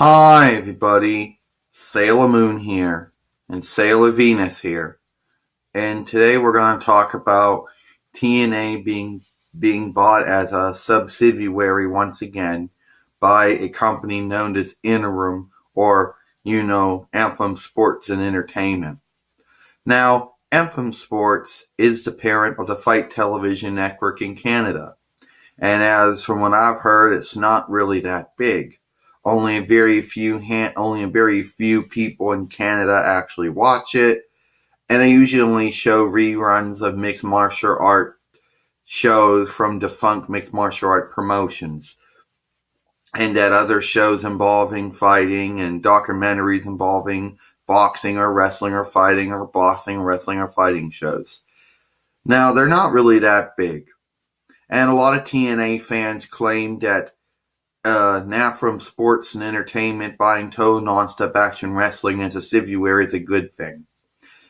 Hi, everybody. Sailor Moon here, and Sailor Venus here. And today we're going to talk about TNA being bought as a subsidiary once again by a company known as Interim, or Anthem Sports and Entertainment. Now, Anthem Sports is the parent of the Fight Television Network in Canada, and as from what I've heard, it's not really that big. Only a very few people in Canada actually watch it, and they usually only show reruns of mixed martial art shows from defunct mixed martial art promotions, and that other shows involving fighting and documentaries involving boxing or wrestling or fighting or boxing, wrestling or fighting shows. Now, they're not really that big, and a lot of TNA fans claim that Anthem Sports and Entertainment buying Total Nonstop Action Wrestling as a subsidiary is a good thing.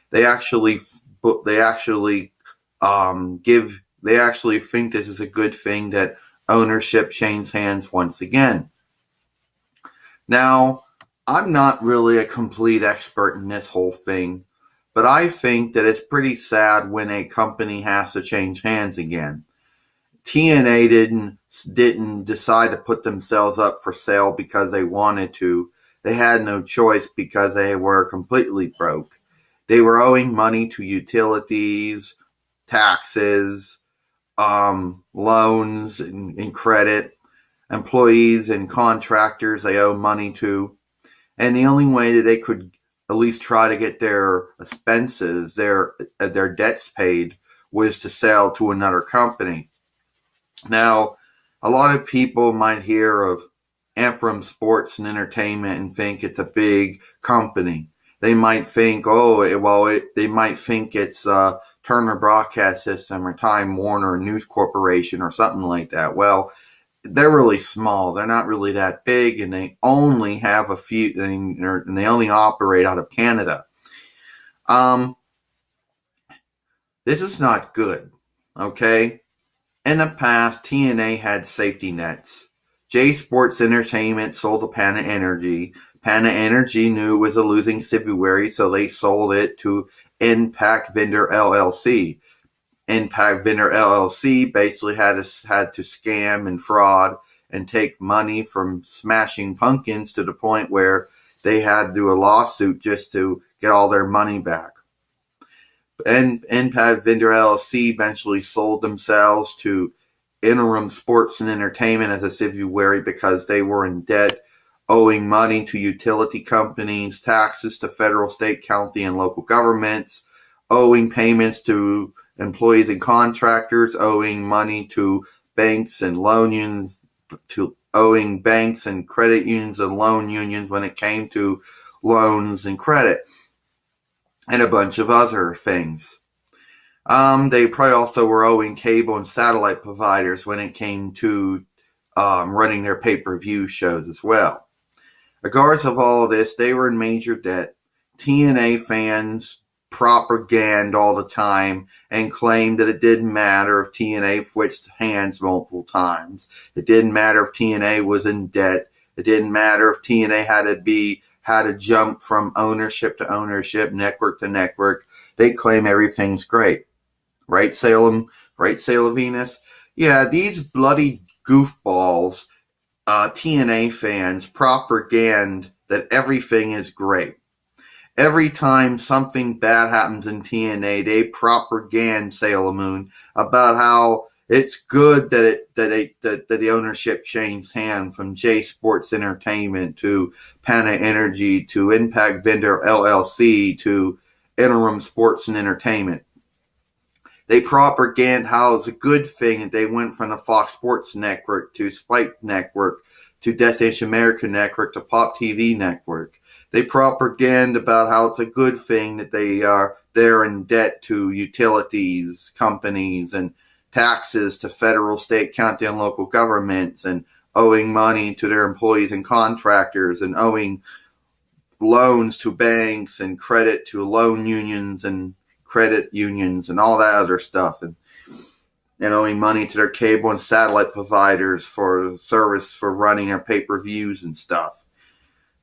They actually think this is a good thing that ownership changes hands once again. Now, I'm not really a complete expert in this whole thing, but I think that it's pretty sad when a company has to change hands again. TNA didn't decide to put themselves up for sale because they wanted to. They had no choice because they were completely broke. They were owing money to utilities, taxes, loans and credit, employees and contractors they owe money to. And the only way that they could at least try to get their expenses, their debts paid, was to sell to another company. Now, a lot of people might hear of Anthem Sports and Entertainment and think it's a big company. They might think, they might think it's Turner Broadcast System or Time Warner News Corporation or something like that. Well, they're really small. They're not really that big, and they only have a few, and they only operate out of Canada. This is not good, okay? In the past, TNA had safety nets. J Sports Entertainment sold to Pana Energy. Pana Energy knew it was a losing subsidiary, so they sold it to Impact Vendor LLC. Impact Vendor LLC basically had to scam and fraud and take money from Smashing Pumpkins to the point where they had to do a lawsuit just to get all their money back. And Impact Vendor LLC eventually sold themselves to Interim Sports and Entertainment as a subsidiary because they were in debt, owing money to utility companies, taxes to federal, state, county, and local governments, owing payments to employees and contractors, owing money to banks and loan unions, owing banks and credit unions and loan unions when it came to loans and credit, and a bunch of other things. They probably also were owing cable and satellite providers when it came to running their pay-per-view shows as well. Regardless of all of this, they were in major debt. TNA fans propaganda all the time and claimed that it didn't matter if TNA switched hands multiple times. It didn't matter if TNA was in debt. It didn't matter if TNA had to jump from ownership to ownership, network to network. They claim everything's great. Right, Salem? Right, Sailor Venus? Yeah, these bloody goofballs, TNA fans, propaganda that everything is great. Every time something bad happens in TNA, they propaganda Sailor Moon about how it's good that the ownership changed hands from J Sports Entertainment to Pana Energy to Impact Vendor LLC to Interim Sports and Entertainment. They propaganda how it's a good thing that they went from the Fox Sports Network to Spike Network to Destination America Network to Pop TV Network. They propaganda about how it's a good thing that they're in debt to utilities, companies, and taxes to federal, state, county, and local governments, and owing money to their employees and contractors, and owing loans to banks and credit to loan unions and credit unions and all that other stuff, and owing money to their cable and satellite providers for service for running their pay-per-views and stuff.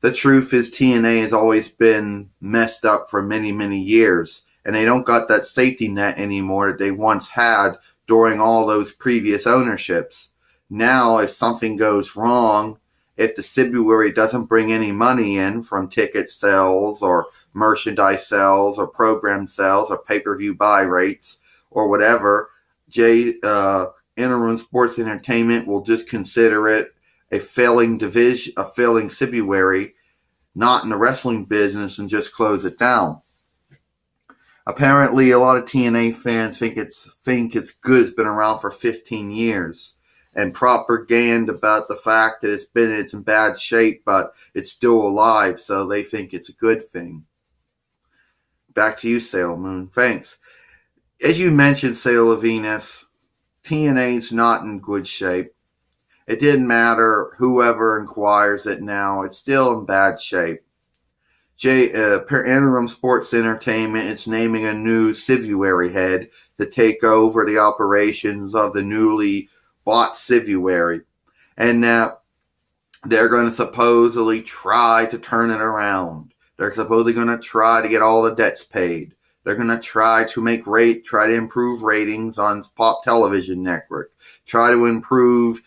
The truth is TNA has always been messed up for many, many years, and they don't got that safety net anymore that they once had during all those previous ownerships. Now, if something goes wrong, if the February doesn't bring any money in from ticket sales or merchandise sales or program sales or pay-per-view buy rates or whatever, Interim Sports Entertainment will just consider it a failing division, a failing February, not in the wrestling business, and just close it down. Apparently, a lot of TNA fans think it's good. It's been around for 15 years, and propaganda about the fact that it's in bad shape, but it's still alive, so they think it's a good thing. Back to you, Sailor Moon. Thanks. As you mentioned, Sailor Venus, TNA's not in good shape. It didn't matter whoever inquires it now. It's still in bad shape. Interim Sports Entertainment is naming a new Civuary head to take over the operations of the newly bought Civuary. And now they're going to supposedly try to turn it around. They're supposedly going to try to get all the debts paid. They're going to try to improve ratings on Pop Television Network. Try to improve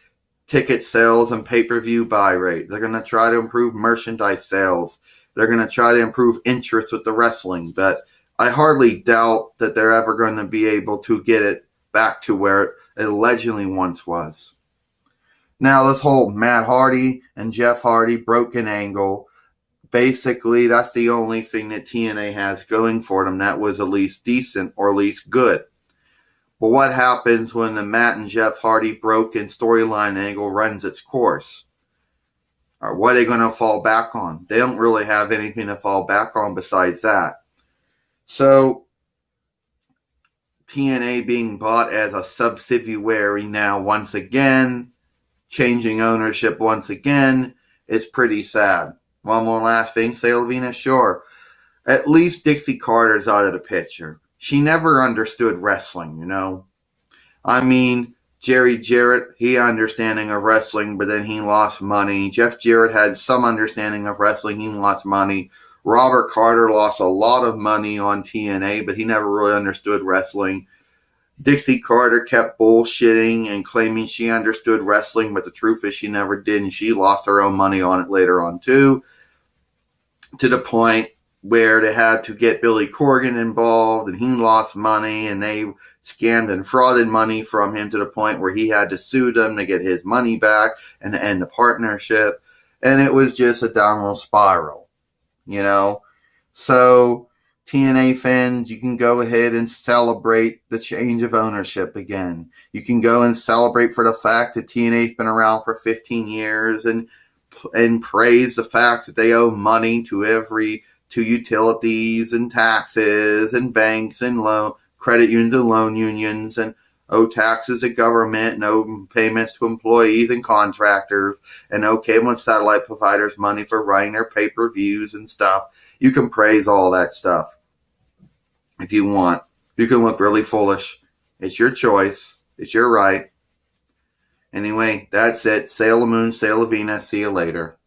ticket sales and pay-per-view buy rate. They're going to try to improve merchandise sales. They're going to try to improve interest with the wrestling. But I hardly doubt that they're ever going to be able to get it back to where it allegedly once was. Now, this whole Matt Hardy and Jeff Hardy broken angle, basically that's the only thing that TNA has going for them that was at least decent or at least good. But what happens when the Matt and Jeff Hardy broken storyline angle runs its course? Or what are they going to fall back on? They don't really have anything to fall back on besides that. So, TNA being bought as a subsidiary now once again, changing ownership once again, is pretty sad. One more last thing, Sailor Venus, sure. At least Dixie Carter's out of the picture. She never understood wrestling, you know. I mean, Jerry Jarrett, he had understanding of wrestling, but then he lost money. Jeff Jarrett had some understanding of wrestling, he lost money. Robert Carter lost a lot of money on TNA, but he never really understood wrestling. Dixie Carter kept bullshitting and claiming she understood wrestling, but the truth is she never did, and she lost her own money on it later on too, to the point where they had to get Billy Corgan involved, and he lost money, and they scammed and frauded money from him to the point where he had to sue them to get his money back and to end the partnership. And it was just a downward spiral, you know. So, TNA fans, you can go ahead and celebrate the change of ownership again. You can go and celebrate for the fact that TNA's been around for 15 years and praise the fact that they owe money to utilities and taxes and banks and credit unions and loan unions, and owe taxes to government, and owe payments to employees and contractors, and owe cable and satellite providers money for running their pay-per-views and stuff. You can praise all that stuff if you want. You can look really foolish. It's your choice. It's your right. Anyway, that's it. Sailor Moon, Sailor Venus. See you later.